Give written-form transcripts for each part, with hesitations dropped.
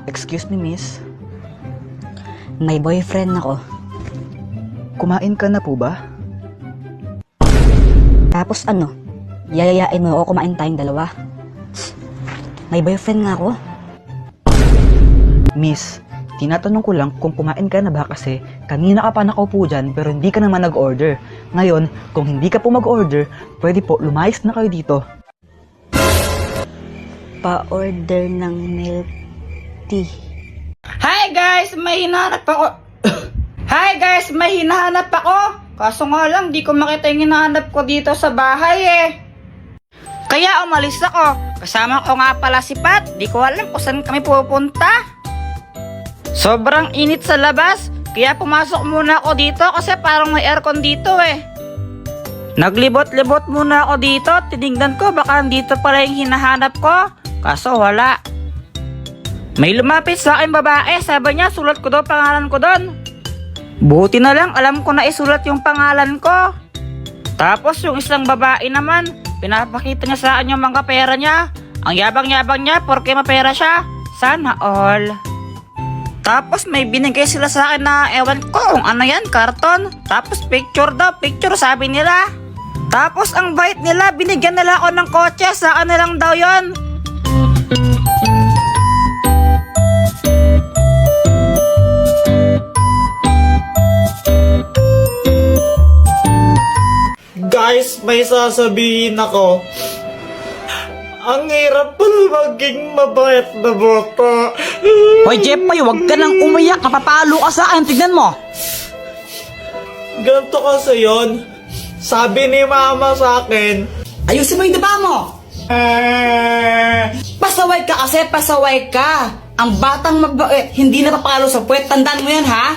Excuse me, miss. May boyfriend ako. Kumain ka na po ba? Tapos ano? Yayayain mo ako kumain tayong dalawa. May boyfriend nga ako. Miss, tinatanong ko lang kung kumain ka na ba kasi kanina ka pa nakaupo dyan pero hindi ka naman nag-order. Ngayon, kung hindi ka po mag-order, pwede po lumayas na kayo dito. Pa-order ng milk tea. Hi guys, may hinahanap ako. Hi guys, may hinahanap ako. Kaso nga lang, di ko makita yung hinahanap ko dito sa bahay eh. Kaya umalis ako. Kasama ko nga pala si Pat. Di ko alam kung saan kami pupunta. Sobrang init sa labas. Kaya pumasok muna ako dito kasi parang may aircon dito eh. Naglibot-libot muna ako dito. Tinignan ko baka dito pala yung hinahanap ko. Kaso wala. May lumapit sa akin babae. Sabi niya sulat ko daw pangalan ko doon. Buti na lang alam ko na isulat yung pangalan ko. Tapos yung isang babae naman, pinapakita niya sa akin yung mga pera niya. Ang yabang-yabang niya porque mapera siya. Sana all. Tapos may binigay sila sa akin na ewan ko kung ano yan, karton. Tapos picture daw, picture sabi nila. Tapos ang bait nila, binigyan nila ako ng kotse, sa akin lang daw yon. Guys, may sasabihin ako. Ang hirap pala maging mabait na bata. Hoy Jepoy, wag ka nang umiyak, kapapalo ka sa akin, tignan mo. Ganito kasi yon. Sabi ni mama sa akin, Ayusin mo yung daba mo. Pasaway ka kasi, pasaway ka. Ang batang mabait, hindi napapalo sa puwet, tandaan mo yan ha?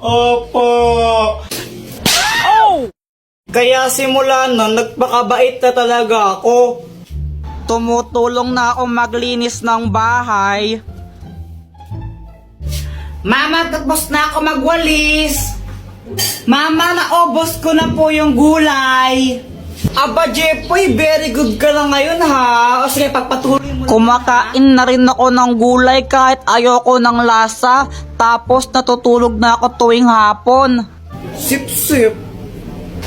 Opo. Kaya simula na, nagpakabait na talaga ako. Tumutulong na ako maglinis ng bahay. Mama, tapos na ako magwalis. Mama, naubos ko na po yung gulay. Aba, Jepoy, very good ka na ngayon ha. O sige, pagpatuloy mo. Kumakain na rin ako ng gulay kahit ayoko ng lasa. Tapos natutulog na ako tuwing hapon. Sip-sip.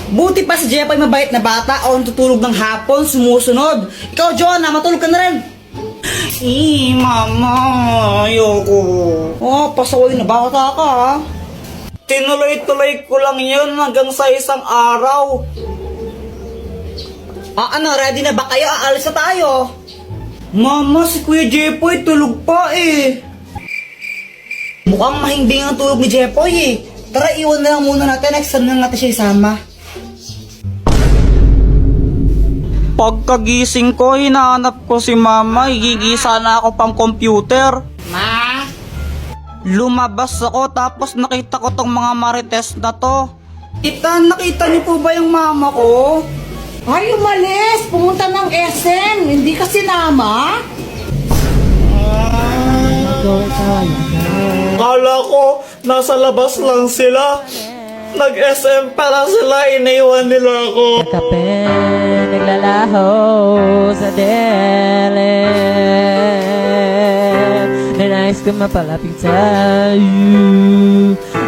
Buti pa si Jepoy mabait na bata o natutulog ng hapon, sumusunod. Ikaw, Jonah, matulog ka na rin. Mama, ayoko. Oh, pasaway na bata ka ha. Tinuloy-tuloy ko lang yun hanggang sa isang araw. Ano, ready na ba kayo? Aalis na tayo. Mama, si Kuya Jepoy tulog pa eh. Mukhang mahimbing ang tulog ni Jepoy eh. Tara, iwan na lang muna natin. Next time na natin siya isama. Pagkagising ko, hinahanap ko si Mama. Higigisa na ako pang computer. Ma? Lumabas ako tapos nakita ko tong mga marites na to. Tita, nakita niyo po ba yung mama ko? Ay, umalis! Pumunta ng SM! Hindi ka sinama? Kala ko, nasa labas lang sila. Nag-SM para sila, iniwan nila ako. Kape, naglalaho sa dilim. Ninais ko mapalapit sa'yo.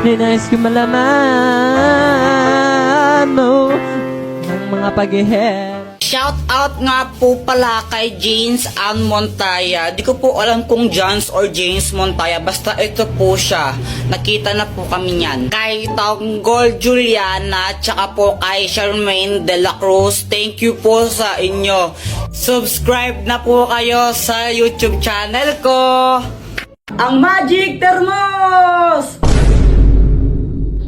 Ninais ko malaman mo ng mga pag-ihera. Shout out nga po pala kay James Ann Montaya. Di ko po alam kung Jans or James Montaya. Basta ito po siya. Nakita na po kami niyan. Kay Tanggol Juliana, tsaka po kay Charmaine De La Cruz. Thank you po sa inyo. Subscribe na po kayo sa YouTube channel ko. Ang Magic Thermos!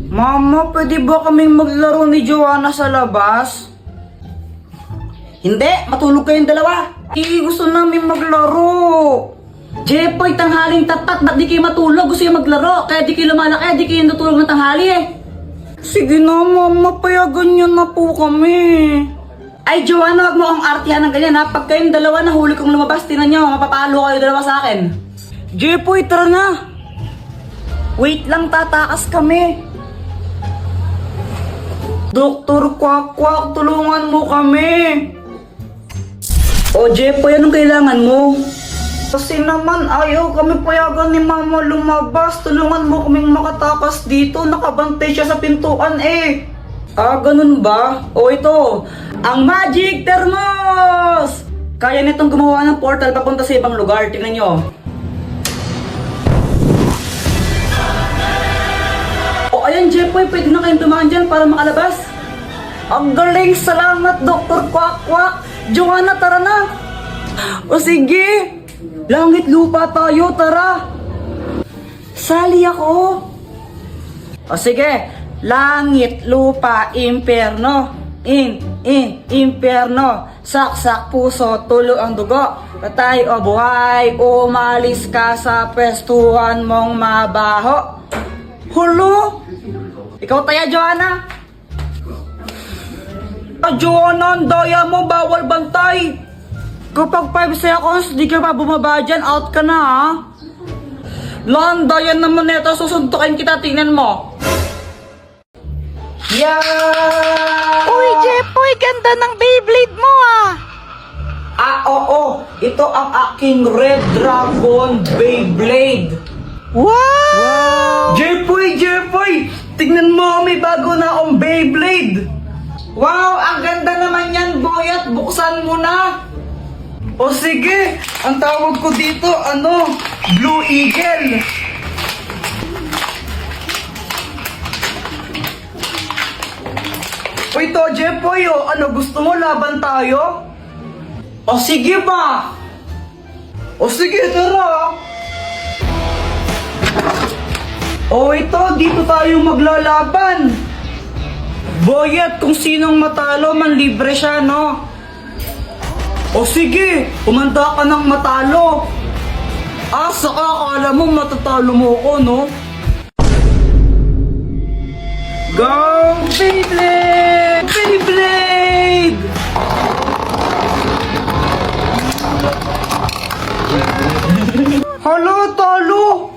Mama, pwede ba kaming maglaro ni Joanna sa labas? Hindi, matulog kayong dalawa. Gusto namin maglaro. Jepoy, tanghaling tapat, ba't di kayo matulog? Gusto yung maglaro, kaya di kayo lumalaki, di kayo natulog ng tanghali eh. Sige na, mama, payagan nyo na po kami. Ay, Joanna, wag mo akong artihan ng ganyan ha. Pag kayong dalawa nahuli kong lumabas, tinan nyo, mapapalo kayo dalawa sa akin. Jepoy, tara na. Wait lang, tatakas kami. Doktor Kwak-Kwak, tulungan mo kami. O Jepoy, anong kailangan mo? Kasi naman ayaw kami payagan ni Mama lumabas. Tulungan mo kaming makatakas dito. Nakabantay siya sa pintuan eh. Ah, ganun ba? O ito, ang Magic Thermos! Kaya nitong gumawa ng portal papunta sa ibang lugar. Tingnan nyo. O ayan Jepoy, pwede na kayong dumaan dyan para makalabas. Ang galing! Salamat, Dr. Quack Quack! Joanna, tara na! O sige! Langit lupa tayo, tara! Sali ako! O sige! Langit, lupa, impyerno. Impyerno. Saksak, puso, tulo ang dugo. Patay o buhay, umalis ka sa pwestuhan mong mabaho. Hulo! Ikaw taya, Joanna! Joanna, ang daya mo, bawal bantay! Kapag 5 seconds, di ka pa bumaba dyan, out ka na ha? Landayan naman neto, susuntukin kita, tingnan mo. Yeah! Uy, Jepoy, ganda ng Beyblade mo ah! Ah, oo, ito ang aking Red Dragon Beyblade. Wow! Jepoy! Tingnan mo, may bago na akong Beyblade. Wow, ang ganda naman yan, Boyat. Buksan mo na. O sige, ang tawag ko dito, Blue Eagle. O ito, Jepoy, gusto mo laban tayo? O sige ba? O sige, tara. O ito, dito tayo maglalaban. Boyet, kung sinong matalo, manlibre siya, no? O sige, kumanda ka ng matalo. Ah, saka akala mo matatalo mo ko, no? Go, Beyblade! Beyblade! Halo, talo!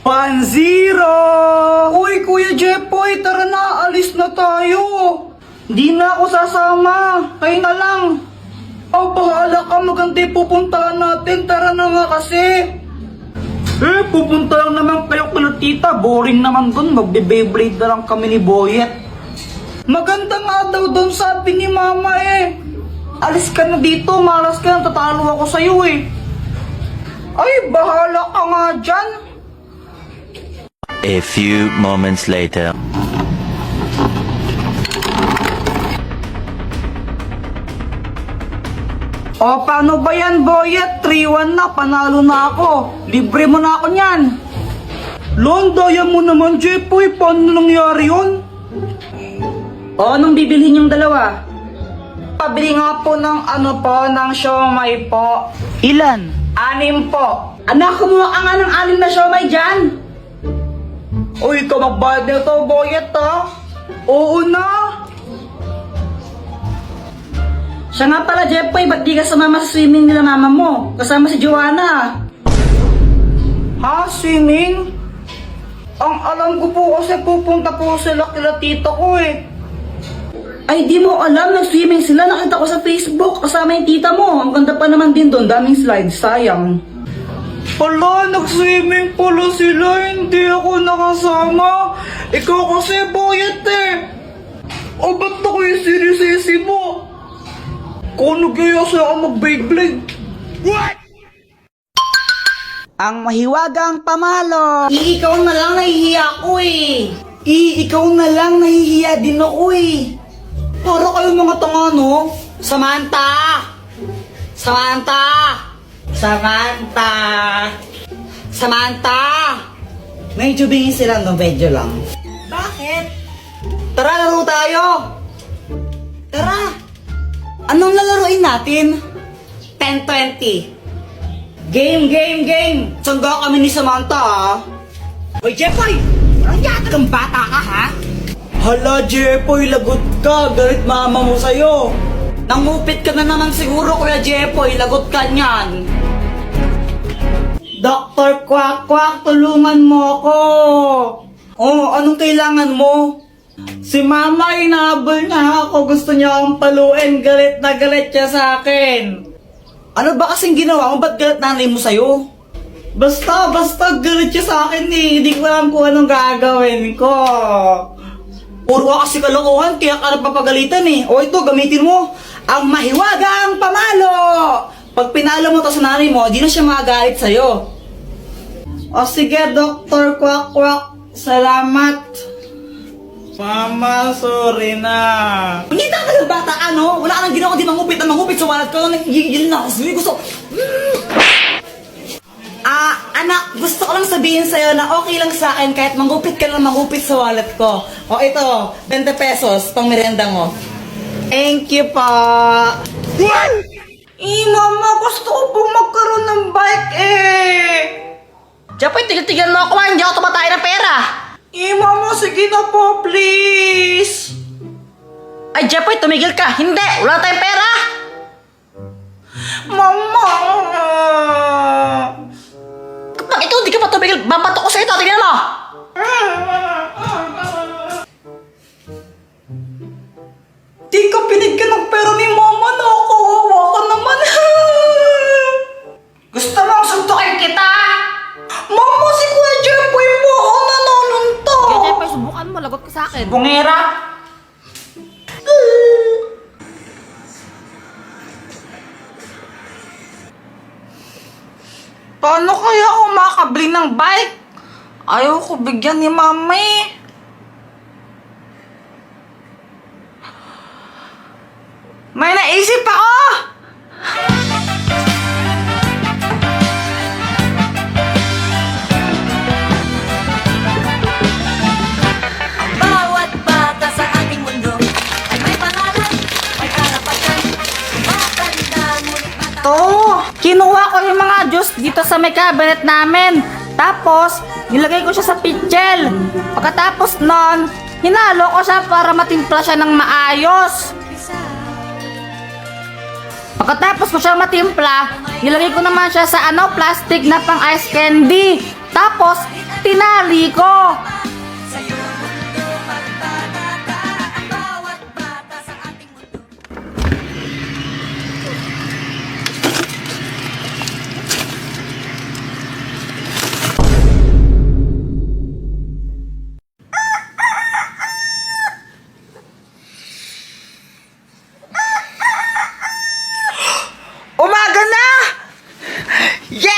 1-0! Uy, Kuya Jepoy, tara na, alis na tayo. Di na ako sasama, kayo na lang. Oh, bahala ka, maganda yung pupuntahan natin, tara na nga kasi. Pupunta lang naman kayo kila tita, boring naman dun, magbe-Beyblade na lang kami ni Boyet. Maganda nga daw dun, sabi ni Mama eh. Alis ka na dito, malas ka na, tatalo ako sa'yo eh. Ay, bahala ka nga dyan. A few moments later. O, paano ba yan, Boyet? 3-1 na, panalo na ako. Libre mo na ako niyan. Daya mo naman, Jepoy. Paano nangyari yun? O, anong bibilhin yung dalawa? Pabili nga po ng ng siomay po. Ilan? 6 po. Anak, kumuha ka nga ng 6 na siomay dyan. Uy, ikaw magbayad nito, Boyet, ha? Oo na. Siya nga pala, Jepoy, ba't di ka sumama sa swimming nila mama mo? Kasama si Joanna. Ha? Swimming? Ang alam ko po kasi pupunta po sila kila tito ko eh. Ay, di mo alam, nag-swimming sila. Nakita ko sa Facebook, kasama yung tita mo. Ang ganda pa naman din doon, daming slides, sayang. Hala, nag-swimming pala sila, hindi ako nakasama. Ikaw kasi, Boyet eh. O, ba't ako yung sinisisi mo? Kung nagaya siya ako mag-Beyblade. What? Ang mahiwagang pamalo. Ikaw na lang, nahihiya ako eh. Ikaw na lang, nahihiya din ako eh. Para kayo mga tanga, no? Samantha! Samantha! Samantha! Samantha! Medyo bingin sila, no? Medyo lang. Bakit? Tara, laro tayo! Tara! Anong lalaroin natin? 10-20. Game! Sangga kami ni Samantha, ha? Hoy, Jepoy! Parang yata kang bata ka, ha? Hala, Jepoy, lagot ka. Galit mama mo sa'yo. Nangupit ka na naman siguro, Kuya Jepoy. Lagot ka niyan. Dr. Quack Quack, tulungan mo ako. Oh, anong kailangan mo? Si Mama, inahabol niya ako. Gusto niya akong paluin. Galit na galit siya sa akin. Ano ba kasing ginawa mo? Ba't galit nanay mo sa'yo? Basta galit siya sa akin eh. Hindi ko alam kung anong gagawin ko. Puro ka kasi kalokohan, kaya ka napapagalitan eh. O ito, gamitin mo ang mahiwagang pamalo. Pag pinalo mo to sa nanay mo, di na siya magagalit sa'yo. O sige, Dr. Quack Quack. Salamat. Mama, sorry na. Hindi ka ng bata, ano? Wala ka nang ginawa, di mangupit sa wallet ko. Yun na, gusto. Anak, gusto ko lang sabihin sa'yo na okay lang sa akin kahit mangupit ka lang mangupit sa wallet ko. O ito, 20 pesos, pang merenda mo. Thank you pa. Mama, gusto ko pong magkaroon ng bike eh. Japoy, tigil-tigil mo ako, hindi ako tumatay ng pera. Mama, sige na po, please. Ay, Japoy, tumigil ka. Hindi, wala tayong pera. Mama. Kapag ikaw hindi ka pa tumigil, babato ko sa ito. Tingnan mo. Di ka pinigyan ng pera ni Mama na kawawa ka naman. Gusto mong suntukin kita? Mama, si Kuya Jempoy po ako nanonunto. Kaya Jeffoy, subukan mo, lagot ka sa akin. Bungera. Paano kaya ako makakabili ng bike? Ayaw ko bigyan ni Mama eh. May naisip ako! Bawat bata sa ating mundo ay may pangalan, may karapatan, matanda ngunit mata. To, kinuha ko yung mga juice dito sa may cabinet namin. Tapos, nilagay ko siya sa pitchel. Pagkatapos nun, hinalo ko siya para matimpla siya ng maayos. Pagkatapos ko siya matimpla, nilagay ko naman siya sa plastic na pang ice candy. Tapos, tinali ko. Bawat bata sa ating mundo. Umaga na! Yay!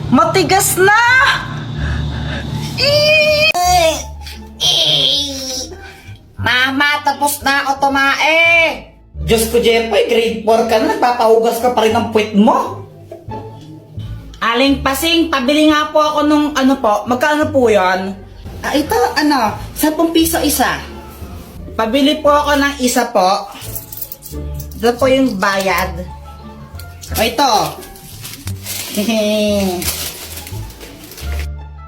Matigas na! Mama, tapos na ako tumae! Diyos ko, Jempoy, grade 4 ka na, nagpapahugas ka pa rin ng puwet mo. Aling Pasing, pabili nga po ako nung magkano po yan? Ito, 10 piso isa. Pabili po ako ng isa po. Ito po yung bayad. O ito.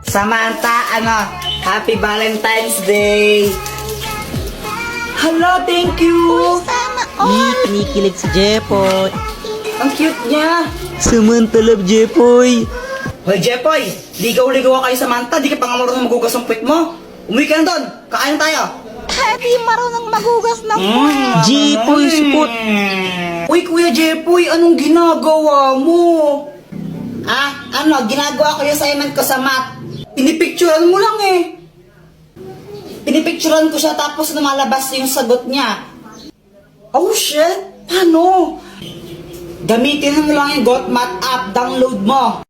Samantha, Happy Valentine's Day. Hello, thank you. Kinikilig si Jepoy. Ang cute niya. Samantalab, Jepoy. Hoy, Jepoy, ligaw-ligaw kayo Samantha, di ka pa nga marunong magugas ng puwet mo. Umuwi ka na doon, kakain tayo. Di marunong magugas ng Jepoy, supot. Uy, Kuya Jepoy, anong ginagawa mo? Ginagawa ko yung assignment ko sa math. Pinipicturan mo lang eh. Pinipicturan ko siya tapos lumalabas yung sagot niya. Oh shit, paano? Gamitin mo lang yung GotMath app, download mo.